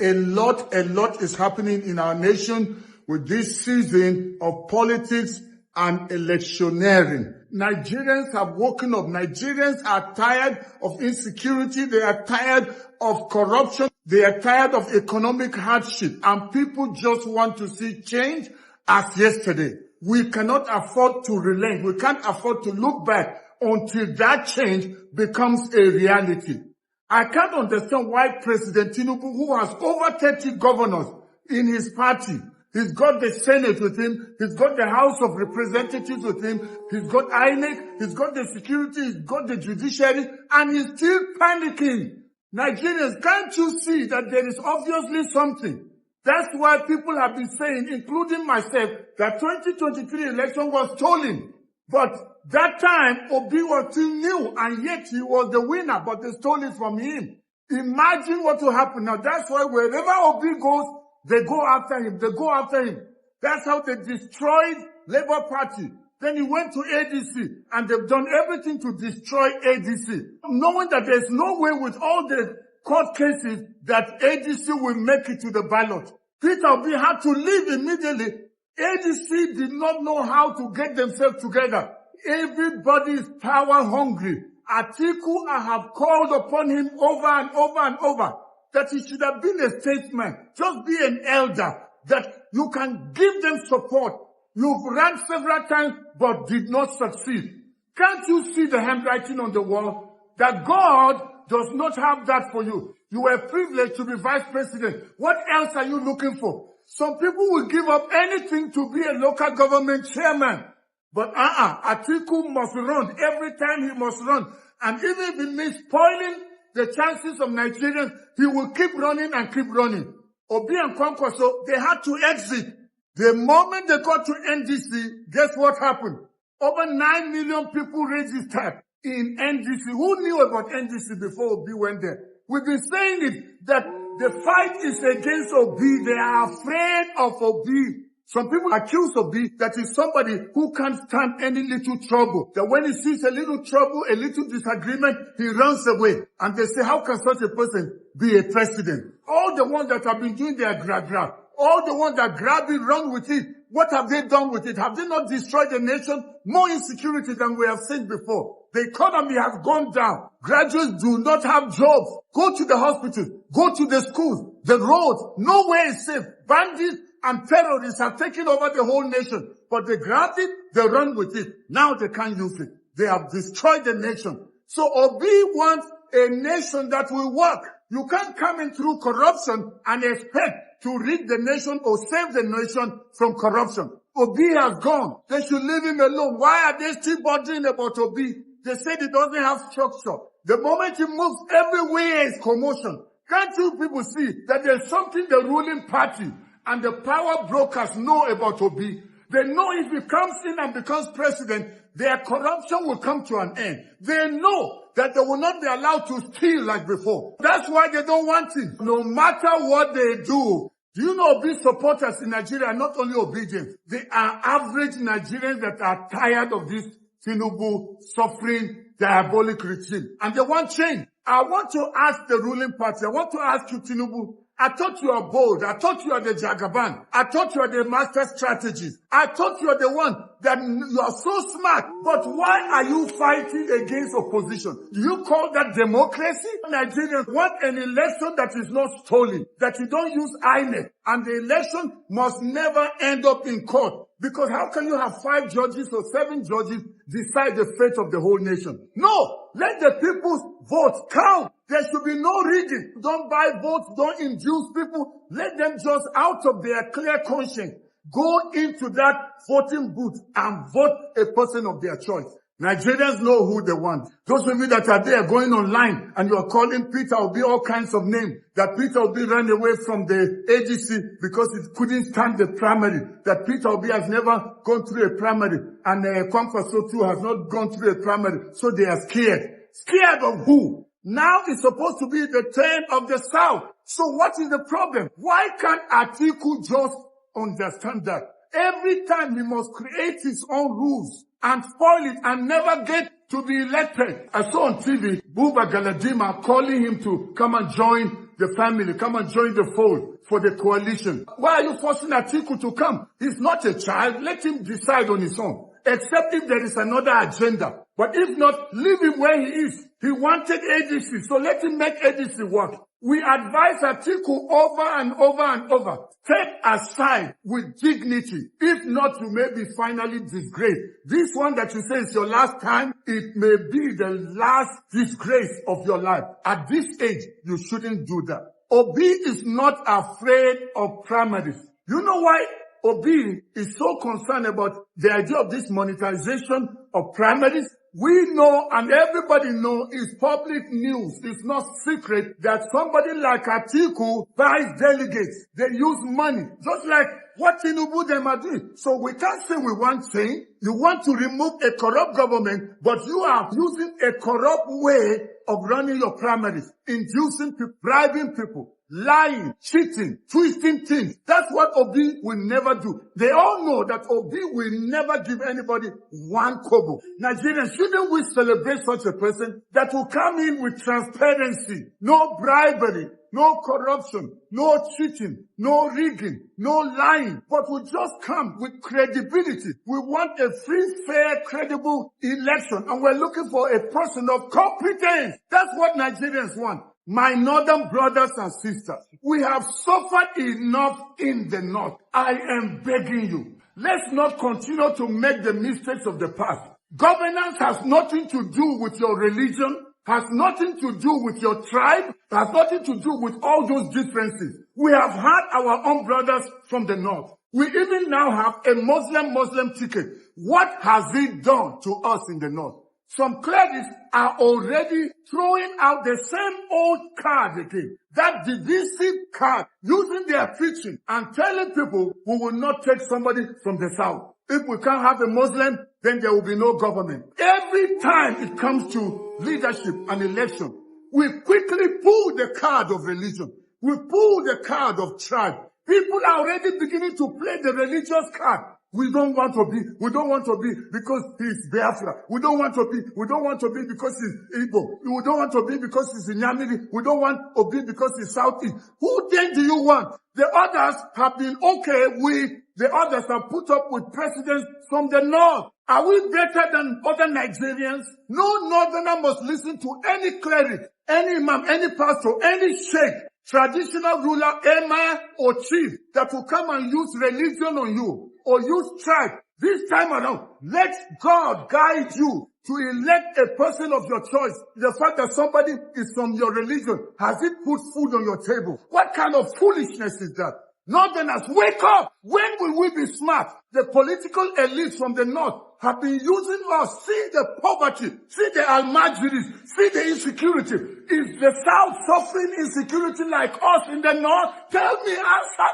A lot is happening in our nation with this season of politics and electioneering. Nigerians have woken up. Nigerians are tired of insecurity. They are tired of corruption. They are tired of economic hardship. And people just want to see change as yesterday. We cannot afford to relent. We can't afford to look back until that change becomes a reality. I can't understand why President Tinubu, who has over 30 governors in his party, he's got the Senate with him, he's got the House of Representatives with him, he's got INEC, he's got the security, he's got the judiciary, and he's still panicking. Nigerians, can't you see that there is obviously something? That's why people have been saying, including myself, that 2023 election was stolen. But that time, Obi was still new, and yet he was the winner, but they stole it from him. Imagine what will happen now. That's why wherever Obi goes, they go after him. They go after him. That's how they destroyed Labour Party. Then he went to ADC, and they've done everything to destroy ADC, knowing that there's no way with all the court cases that ADC will make it to the ballot. Peter Obi had to leave immediately. ADC did not know how to get themselves together. Everybody is power hungry. Atiku, I have called upon him over and over and over that he should have been a statesman. Just be an elder, that you can give them support. You've run several times but did not succeed. Can't you see the handwriting on the wall? That God does not have that for you. You were privileged to be vice president. What else are you looking for? Some people will give up anything to be a local government chairman. But Atiku must run. Every time he must run. And even if it means spoiling the chances of Nigerians, he will keep running and keep running. Obi and Kwankwaso, they had to exit. The moment they got to NDC, guess what happened? Over 9 million people registered in NDC. Who knew about NDC before Obi went there? We've been saying it, that the fight is against Obi. They are afraid of Obi. Some people accuse Obi that he's somebody who can't stand any little trouble. That when he sees a little trouble, a little disagreement, he runs away. And they say, how can such a person be a president? All the ones that have been doing their grab, all the ones that grab it, run with it, what have they done with it? Have they not destroyed the nation? More insecurity than we have seen before. The economy has gone down. Graduates do not have jobs. Go to the hospitals. Go to the schools. The roads. Nowhere is safe. Bandits and terrorists have taken over the whole nation. But they grabbed it. They run with it. Now they can't use it. They have destroyed the nation. So Obi wants a nation that will work. You can't come in through corruption and expect to rid the nation or save the nation from corruption. Obi has gone. They should leave him alone. Why are they still bothering about Obi? They said he doesn't have structure. The moment he moves, everywhere is commotion. Can't you people see that there's something the ruling party and the power brokers know about Obi? They know if he comes in and becomes president, their corruption will come to an end. They know that they will not be allowed to steal like before. That's why they don't want him. No matter what they do. Do you know Obi supporters in Nigeria are not only obedient? They are average Nigerians that are tired of this Tinubu suffering diabolic regime. And they want change. I want to ask the ruling party, I want to ask you, Tinubu, I thought you are bold. I thought you are the Jagaban. I thought you are the master strategist. I thought you are the one that you are so smart. But why are you fighting against opposition? Do you call that democracy? Nigerians want an election that is not stolen, that you don't use INEC. And the election must never end up in court. Because how can you have 5 judges or 7 judges decide the fate of the whole nation? No! Let the people's votes count. There should be no rigging. Don't buy votes. Don't induce people. Let them just, out of their clear conscience, go into that voting booth and vote a person of their choice. Nigerians know who they want. Those of you that are there going online and you are calling Peter Obi all kinds of names, that Peter Obi ran away from the AGC because it couldn't stand the primary, that Peter Obi has never gone through a primary, and Kwankwaso too has not gone through a primary, so they are scared. Scared of who? Now it's supposed to be the turn of the South. So what is the problem? Why can't Atiku just understand that? Every time he must create his own rules and spoil it and never get to be elected. I saw on TV, Buba Galadima calling him to come and join the family. Come and join the fold for the coalition. Why are you forcing Atiku to come? He's not a child. Let him decide on his own. Except if there is another agenda. But if not, leave him where he is. He wanted ADC, so let him make ADC work. We advise Atiku over and over and over. Take aside with dignity. If not, you may be finally disgraced. This one that you say is your last time, it may be the last disgrace of your life. At this age, you shouldn't do that. Obi is not afraid of primaries. You know why Obi is so concerned about the idea of this monetization of primaries? We know, and everybody knows, it's public news. It's not secret that somebody like Atiku buys delegates. They use money, just like what Tinubu them are doing. So we can't say we want change. You want to remove a corrupt government, but you are using a corrupt way of running your primaries, inducing people, bribing people, lying, cheating, twisting things. That's what Obi will never do. They all know that Obi will never give anybody one kobo. Nigerians, shouldn't we celebrate such a person that will come in with transparency, no bribery, no corruption, no cheating, no rigging, no lying, but will just come with credibility. We want a free, fair, credible election, and we're looking for a person of competence. That's what Nigerians want. My northern brothers and sisters, we have suffered enough in the north. I am begging you, let's not continue to make the mistakes of the past. Governance has nothing to do with your religion, has nothing to do with your tribe, has nothing to do with all those differences. We have had our own brothers from the north. We even now have a Muslim ticket. What has it done to us in the north? Some clerics are already throwing out the same old card again. That divisive card, using their preaching and telling people we will not take somebody from the south. If we can't have a Muslim, then there will be no government. Every time it comes to leadership and election, we quickly pull the card of religion. We pull the card of tribe. People are already beginning to play the religious card. We don't want to be because he's Biafra. We don't want to be because he's Igbo. We don't want to be because he's Inyamiri. We don't want to be because he's Southeast. Who then do you want? The others have been okay with, the others have put up with presidents from the north. Are we better than other Nigerians? No northerner must listen to any cleric, any imam, any pastor, any sheikh, traditional ruler, emir, or chief that will come and use religion on you or use tribe. This time around, let God guide you to elect a person of your choice. The fact that somebody is from your religion, has it put food on your table? What kind of foolishness is that? Northerners, wake up! When will we be smart? The political elites from the north have been using us. See the poverty, see the almajiris, see the insecurity. Is the south suffering insecurity like us in the north? Tell me, answer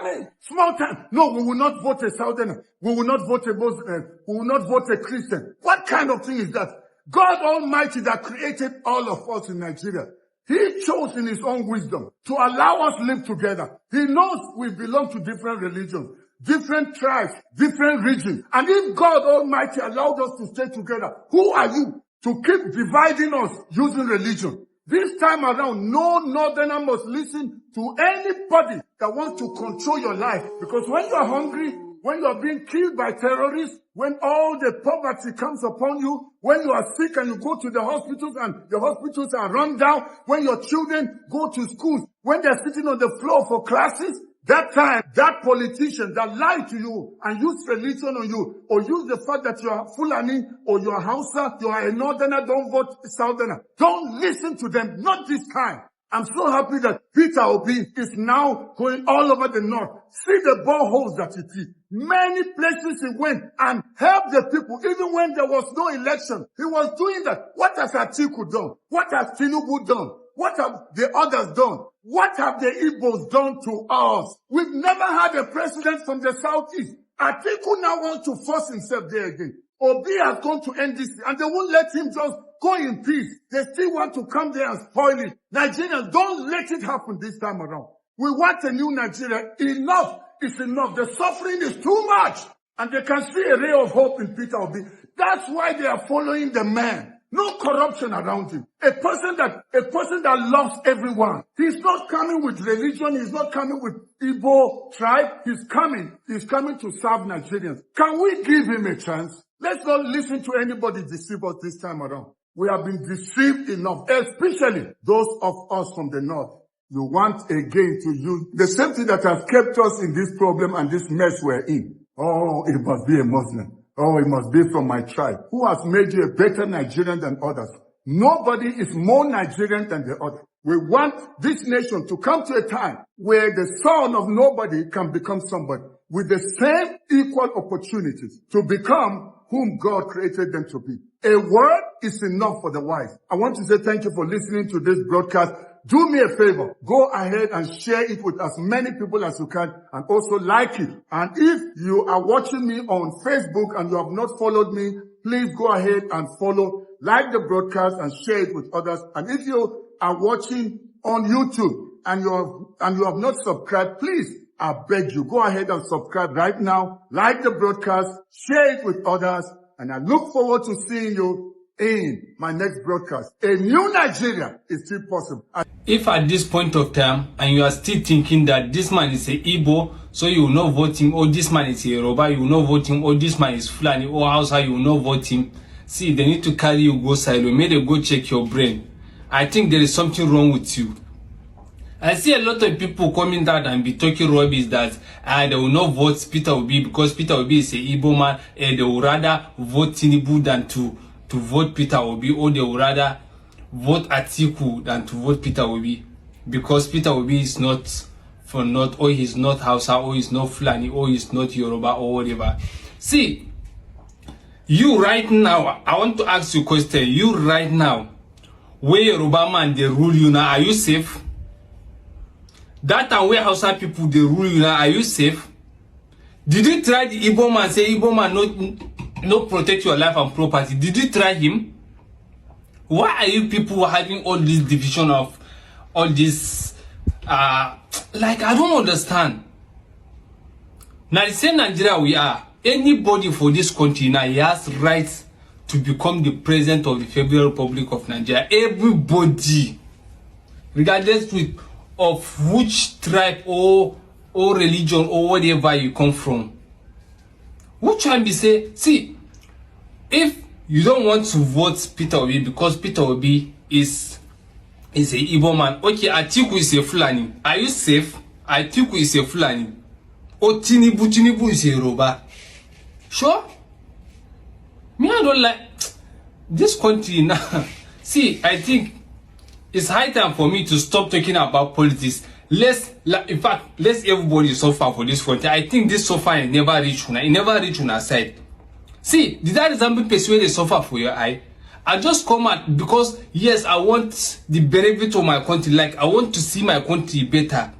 me. Small time. No, we will not vote a southerner. We will not vote a Muslim. We will not vote a Christian. What kind of thing is that? God Almighty that created all of us in Nigeria, He chose in His own wisdom to allow us live together. He knows we belong to different religions, different tribes, different regions. And if God Almighty allowed us to stay together, who are you to keep dividing us using religion? This time around, no northerner must listen to anybody that wants to control your life. Because when you are hungry, when you are being killed by terrorists, when all the poverty comes upon you, when you are sick and you go to the hospitals and the hospitals are run down, when your children go to schools, when they're sitting on the floor for classes, that time, that politician that lied to you and used religion on you, or used the fact that you are Fulani or you are Hausa, you are a northerner, don't vote southerner. Don't listen to them, not this time. I'm so happy that Peter Obi is now going all over the north. See the boreholes that he did. Many places he went and helped the people, even when there was no election. He was doing that. What has Atiku done? What has Tinubu done? What have the others done? What have the Igbos done to us? We've never had a president from the southeast. Atiku now wants to force himself there again. Obi has gone to NDC and they won't let him just go in peace. They still want to come there and spoil it. Nigerians, don't let it happen this time around. We want a new Nigeria. Enough is enough. The suffering is too much. And they can see a ray of hope in Peter Obi. That's why they are following the man. No corruption around him. A person that loves everyone. He's not coming with religion. He's not coming with Igbo tribe. He's coming to serve Nigerians. Can we give him a chance? Let's not listen to anybody deceive us this time around. We have been deceived enough, especially those of us from the north. You want again to use the same thing that has kept us in this problem and this mess we're in. Oh, it must be a Muslim. Oh, it must be from my tribe. Who has made you a better Nigerian than others? Nobody is more Nigerian than the other. We want this nation to come to a time where the son of nobody can become somebody with the same equal opportunities to become whom God created them to be. A word is enough for the wise. I want to say thank you for listening to this broadcast. Do me a favor. Go ahead and share it with as many people as you can and also like it. And if you are watching me on Facebook and you have not followed me, please go ahead and follow, like the broadcast and share it with others. And if you are watching on YouTube and you have not subscribed, please, I beg you, go ahead and subscribe right now, like the broadcast, share it with others, and I look forward to seeing you in my next broadcast. A new Nigeria is still possible. If at this point of time and you are still thinking that this man is a Igbo, so you will not vote him, or this man is a Yoruba, you will not vote him, or this man is Fulani or Hausa, you will not vote him. See, they need to carry you go silo. May they go check your brain. I think there is something wrong with you. I see a lot of people coming out and be talking rubbish that they will not vote Peter Obi because Peter Obi is a Igbo man, and they will rather vote Tinubu than to vote Peter Obi, or they will rather vote Atiku than to vote Peter Obi because Peter Obi is not from North, or he's not Hausa, or he's not Fulani, or he's not Yoruba, or whatever. See, you right now, I want to ask you a question. You right now, where Yoruba man they rule you now, are you safe? That time where Hausa people they rule you now, are you safe? Did you try the Igbo man, say Igbo man not protect your life and property? Did you try him? Why are you people having all this division of all this? Like, I don't understand. Now, the same Nigeria we are. Anybody for this country now, he has rights to become the president of the Federal Republic of Nigeria. Everybody, regardless of which tribe or religion or whatever you come from. Which one be say, see, if you don't want to vote Peter Obi because Peter Obi is a Igbo man, okay, Atiku is a Fulani. Are you safe? Atiku is a Fulani. Or Tinubu is a Yoruba. Sure? Me, I don't like this country now. See, I think it's high time for me to stop talking about politics. In fact, let's everybody suffer for this country. I think this suffer never reach una. It never reach una side. See, did that resemble person they suffer for your eye? I just come out because yes, I want the benefit of my country. Like I want to see my country better.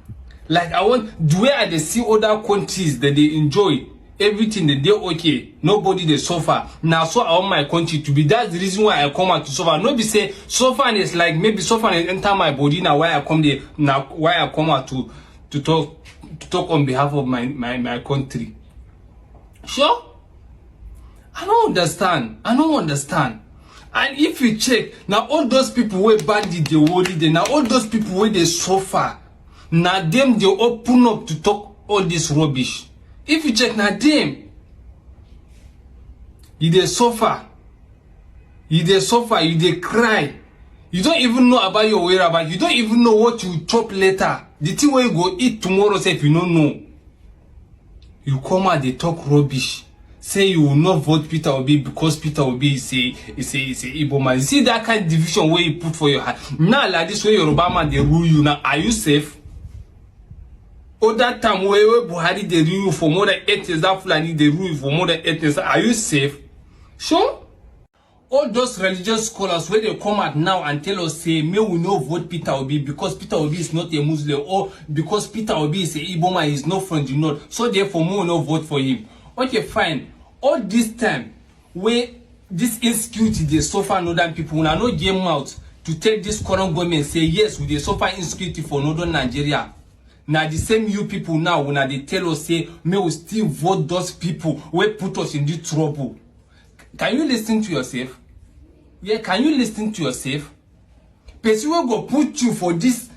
Like I want the way I see other countries that they enjoy everything that they okay. Nobody they suffer. Now so I want my country to be. That's the reason why I come out to suffer. Nobody say suffering is like maybe suffering enter my body now. Why I come there now? Why I come out to talk on behalf of my country? Sure. I don't understand. And if you check, now all those people who bandit they worry, now all those people where they suffer, now them they open up to talk all this rubbish. If you check now them, you they suffer, you they cry. You don't even know about your whereabouts. You don't even know what you chop later. The thing where you go eat tomorrow, say if you don't know. You come out, they talk rubbish. Say you will not vote Peter Obi because Peter Obi is a Igbo man. See that kind of division where you put for your heart. Now like this way Yoruba man they rule you now. Are you safe? Or that time where Buhari they rule you for more than 8 years, that Fulani they rule you for more than 8 years. Are you safe? Sure? All those religious scholars where they come out now and tell us say may we not vote Peter Obi because Peter Obi is not a Muslim, or because Peter Obi is a Igbo man, is not from the north, so therefore we will not vote for him. Okay, fine. All this time where this insecurity they suffer northern people, when I no game out to take this current government say yes, we they suffer insecurity for northern Nigeria. Now the same you people now when they tell us say may we still vote those people who put us in this trouble. Can you listen to yourself? Yeah, can you listen to yourself? Person will go put you for this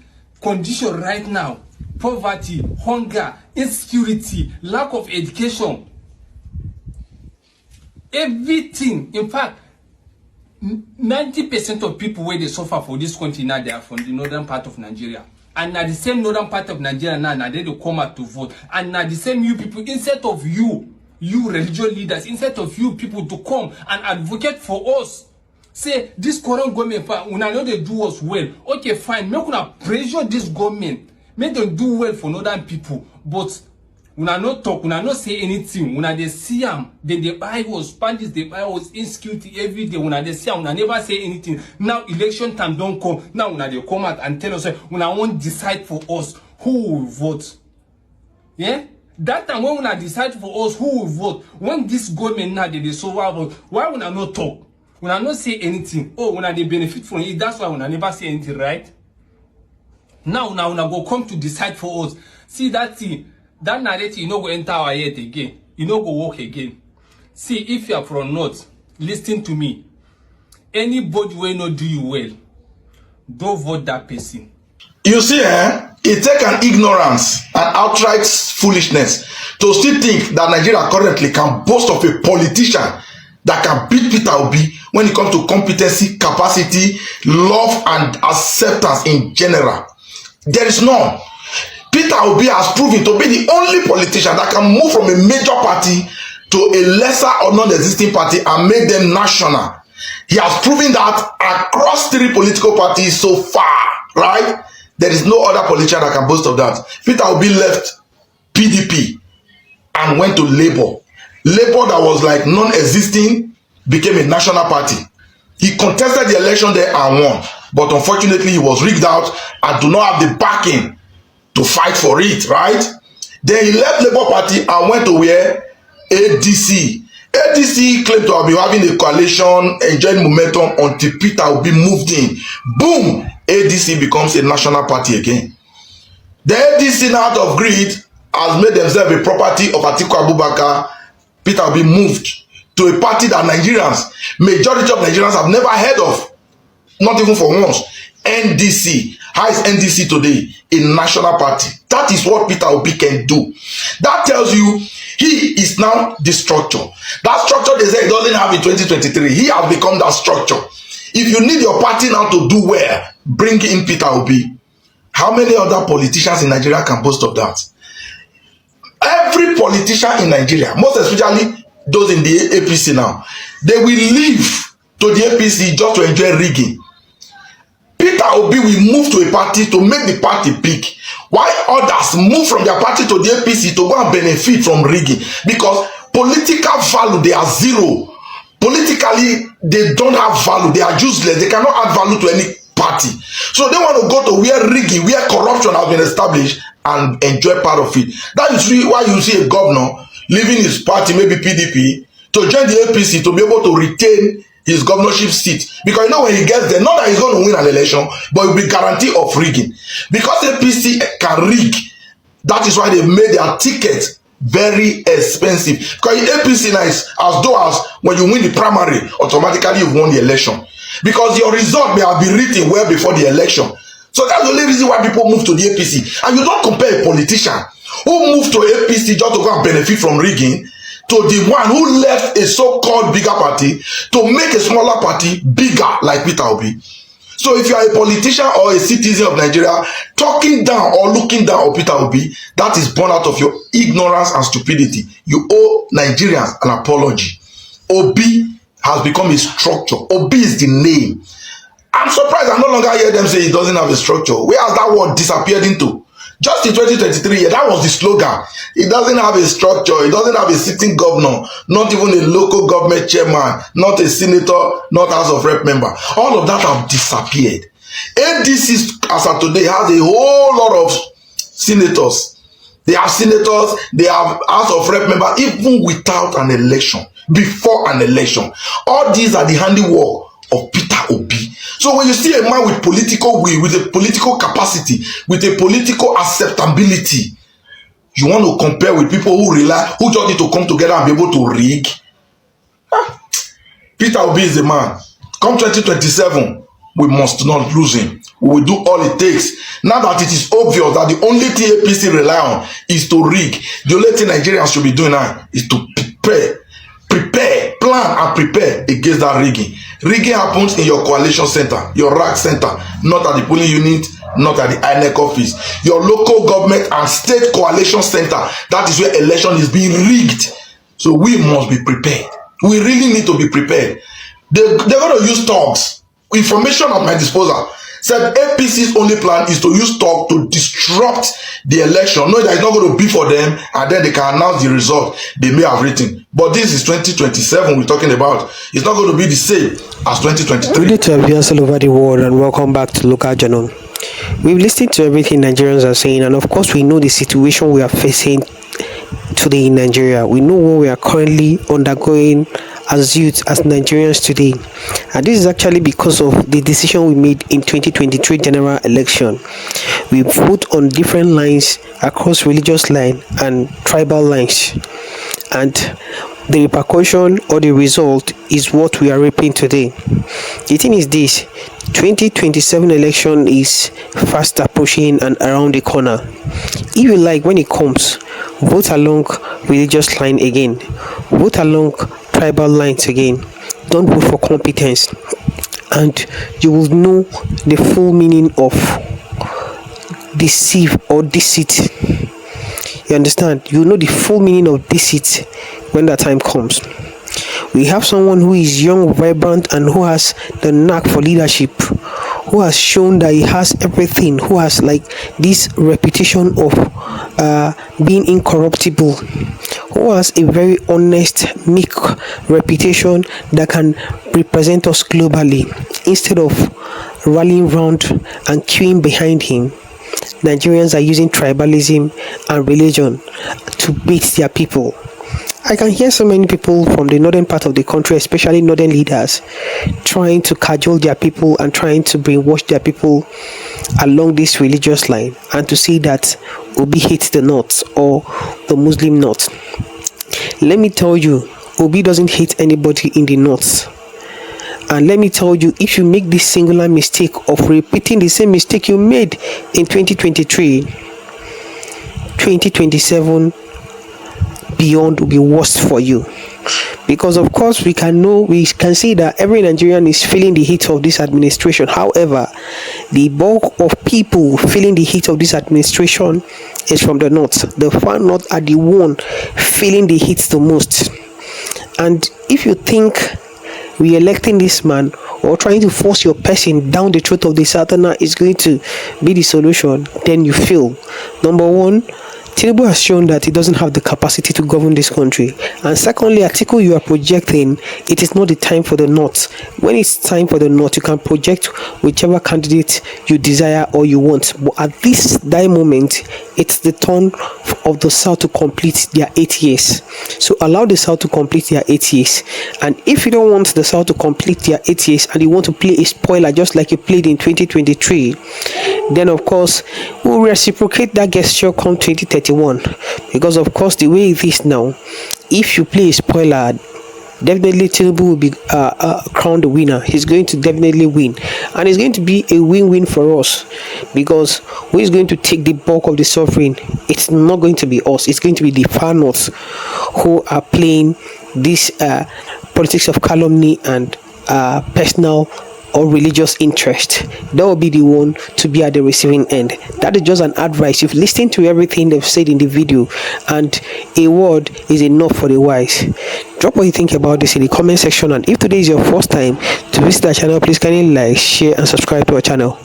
condition right now. Poverty, hunger, insecurity, lack of education. Everything. In fact, 90% of people where they suffer for this country now, they are from the northern part of Nigeria. And now the same northern part of Nigeria now they come out to vote. And now the same you people, instead of you religious leaders, instead of you people to come and advocate for us, say this current government, when I know they do us well, okay, fine, make una pressure this government, make them do well for northern people, but una not talk, una not say anything, una they see them, then they buy us, bandits, they buy us, insecurity every day, una they see them, una never say anything. Now election time don't come, now una they come out and tell us, una won't decide for us who will vote. Yeah? That time when una decide for us who will vote, when this government now they so well, why una not talk? Una not say anything. Oh, una they benefit from it, that's why una never say anything, right? Now una go come to decide for us. See that thing. That narrative, you no go enter our head again. You no go work again. See, if you are from North, listen to me. Anybody will not do you well, don't vote that person. You see, it take an ignorance and outright foolishness to still think that Nigeria currently can boast of a politician that can beat Peter Obi when it comes to competency, capacity, love, and acceptance in general. There is none. Peter Obi has proven to be the only politician that can move from a major party to a lesser or non-existing party and make them national. He has proven that across 3 political parties so far, right? There is no other politician that can boast of that. Peter Obi left PDP and went to Labour. Labour that was like non-existing became a national party. He contested the election there and won, but unfortunately he was rigged out and do not have the backing to fight for it, right? Then he left Labour Party and went to where? ADC. ADC claimed to have been having a coalition, enjoying momentum until Peter Obi moved in. Boom! ADC becomes a national party again. The ADC, now out of greed, has made themselves a property of Atiku Abubakar. Peter Obi moved to a party that majority of Nigerians have never heard of. Not even for once. NDC. How is NDC today? A national party. That is what Peter Obi can do. That tells you he is now the structure. That structure they say he doesn't have in 2023. He has become that structure. If you need your party now to do well, bring in Peter Obi. How many other politicians in Nigeria can boast of that? Every politician in Nigeria, most especially those in the APC now, they will leave to the APC just to enjoy rigging. Peter Obi will move to a party to make the party big, while others move from their party to the APC to go and benefit from rigging, because political value, they are zero. Politically, they don't have value. They are useless. They cannot add value to any party. So they want to go to where rigging, where corruption has been established, and enjoy part of it. That is why you see a governor leaving his party, maybe PDP, to join the APC to be able to retain his governorship seat, because you know when he gets there, not that he's going to win an election, but it will be guarantee of rigging, because APC can rig. That is why they made their ticket very expensive, because APC now is as though as when you win the primary, automatically you've won the election, because your result may have been written well before the election. So that's the only reason why people move to the APC. And you don't compare a politician who moved to APC just to go and benefit from rigging to the one who left a so-called bigger party to make a smaller party bigger, like Peter Obi. So if you are a politician or a citizen of Nigeria talking down or looking down on Peter Obi, that is born out of your ignorance and stupidity. You owe Nigerians an apology. Obi has become a structure. Obi is the name. I'm surprised I no longer hear them say he doesn't have a structure. Where has that word disappeared into? Just in 2023, that was the slogan. It doesn't have a structure. It doesn't have a sitting governor, not even a local government chairman, not a senator, not House of Rep member. All of that have disappeared. ADC, as of today, has a whole lot of senators. They have senators, they have House of Rep member, even without an election, before an election. All these are the handiwork of Peter Obi. So when you see a man with political will, with a political capacity, with a political acceptability, you want to compare with people who who just need to come together and be able to rig? Peter Obi is the man. Come 2027, we must not lose him. We will do all it takes. Now that it is obvious that the only thing APC rely on is to rig, the only thing Nigerians should be doing now is to plan and prepare against that rigging. Rigging happens in your coalition center, your RAC center, not at the polling unit, not at the INEC office. Your local government and state coalition center, that is where election is being rigged. So we must be prepared. We really need to be prepared. They're going to use thugs. Information at my disposal said APC's only plan is to use talk to disrupt the election. No, that is not going to be for them, and then they can announce the result they may have written. But this is 2027 we're talking about. It's not going to be the same as 2023. Good day to our viewers all over the world, and welcome back to Local Journal. We've listened to everything Nigerians are saying, and of course we know the situation we are facing today in Nigeria. We know what we are currently undergoing as youth, as Nigerians today, and this is actually because of the decision we made in 2023 general election. We vote on different lines across religious line and tribal lines, and the repercussion or the result is what we are reaping today. The thing is this: 2027 election is fast approaching and around the corner. If you like, when it comes, vote along religious line again, vote along tribal lines again. Don't vote for competence, and you will know the full meaning of deceive or deceit. You understand? You know the full meaning of deceit when that time comes. We have someone who is young, vibrant, and who has the knack for leadership, who has shown that he has everything, who has like this reputation of being incorruptible, who has a very honest, meek reputation that can represent us globally. Instead of rallying round and queuing behind him, Nigerians are using tribalism and religion to beat their people. I can hear so many people from the northern part of the country, especially northern leaders, trying to cajole their people and trying to brainwash their people along this religious line, and to say that Obi hates the North or the Muslim North. Let me tell you, Obi doesn't hate anybody in the North. And let me tell you, if you make this singular mistake of repeating the same mistake you made in 2023, 2027 beyond will be worse for you. Because of course we can see that every Nigerian is feeling the heat of this administration. However, the bulk of people feeling the heat of this administration is from the North. The far North are the one feeling the heat the most. And if you think re-electing this man or trying to force your person down the throat of the Southerner is going to be the solution, then you fail. Number one, Tinubu has shown that he doesn't have the capacity to govern this country. And secondly, Atiku, you are projecting, it is not the time for the North. When it's time for the North, you can project whichever candidate you desire or you want. But at this moment, it's the turn of the South to complete their 8 years. So allow the South to complete their 8 years. And if you don't want the South to complete their 8 years and you want to play a spoiler just like you played in 2023, then of course we'll reciprocate that gesture come 2031. Because of course the way it is now, if you play a spoiler, definitely Tinubu will be crowned the winner. He's going to definitely win, and it's going to be a win-win for us, because who is going to take the bulk of the suffering? It's not going to be us. It's going to be the far North who are playing this politics of calumny and personal or religious interest. That will be the one to be at the receiving end. That is just an advice. You've listened to everything they've said in the video, and a word is enough for the wise. Drop what you think about this in the comment section, and if today is your first time to visit our channel, please kindly like, share and subscribe to our channel.